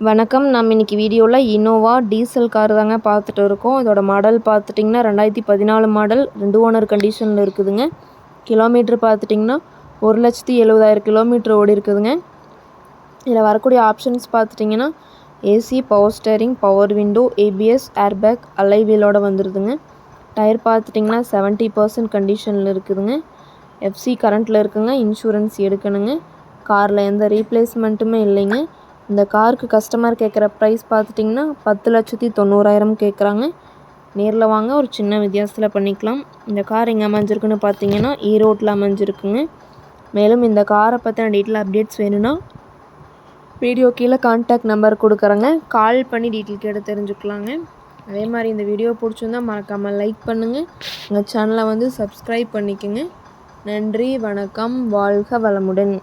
வணக்கம். நம்ம இன்னைக்கு வீடியோவில் இனோவா டீசல் கார் தாங்க பார்த்துட்டு இருக்கோம். இதோட மாடல் பார்த்துட்டிங்கன்னா 2014 மாடல், 2 ஓனர் கண்டிஷனில் இருக்குதுங்க. கிலோமீட்டர் பார்த்துட்டிங்கன்னா 1,70,000 கிலோமீட்டர் ஓடி இருக்குதுங்க. இதில் வரக்கூடிய ஆப்ஷன்ஸ் பார்த்துட்டிங்கன்னா AC, power steering, power window, ABS, airbag, அலை வீலோட வந்துடுதுங்க. டயர் பார்த்துட்டிங்கன்னா 70% கண்டிஷனில் இருக்குதுங்க. எஃப்சி கரண்ட்டில் இருக்குங்க. இன்சூரன்ஸ் எடுக்கணுங்க. காரில் எந்த ரீப்ளேஸ்மெண்ட்டுமே இல்லைங்க. இந்த காருக்கு கஸ்டமர் கேட்குற ப்ரைஸ் பார்த்துட்டிங்கன்னா 10,90,000 கேட்குறாங்க. நேரில் வாங்க, ஒரு சின்ன வித்தியாசத்தில் பண்ணிக்கலாம். இந்த கார் எங்கே அமைஞ்சிருக்குன்னு பார்த்தீங்கன்னா ஈரோட்டில் அமைஞ்சிருக்குங்க. மேலும் இந்த காரை பற்றின டீட்டெயில் அப்டேட்ஸ் வேணும்னா வீடியோ கீழே கான்டாக்ட் நம்பர் கொடுக்குறேங்க. கால் பண்ணி டீட்டெயில் கேட்டு தெரிஞ்சுக்கலாங்க. அதே மாதிரி இந்த வீடியோ பிடிச்சிருந்தா மறக்காமல் லைக் பண்ணுங்கள். எங்கள் சேனலை சப்ஸ்கிரைப் பண்ணிக்கோங்க. நன்றி, வணக்கம், வாழ்க வளமுடன்.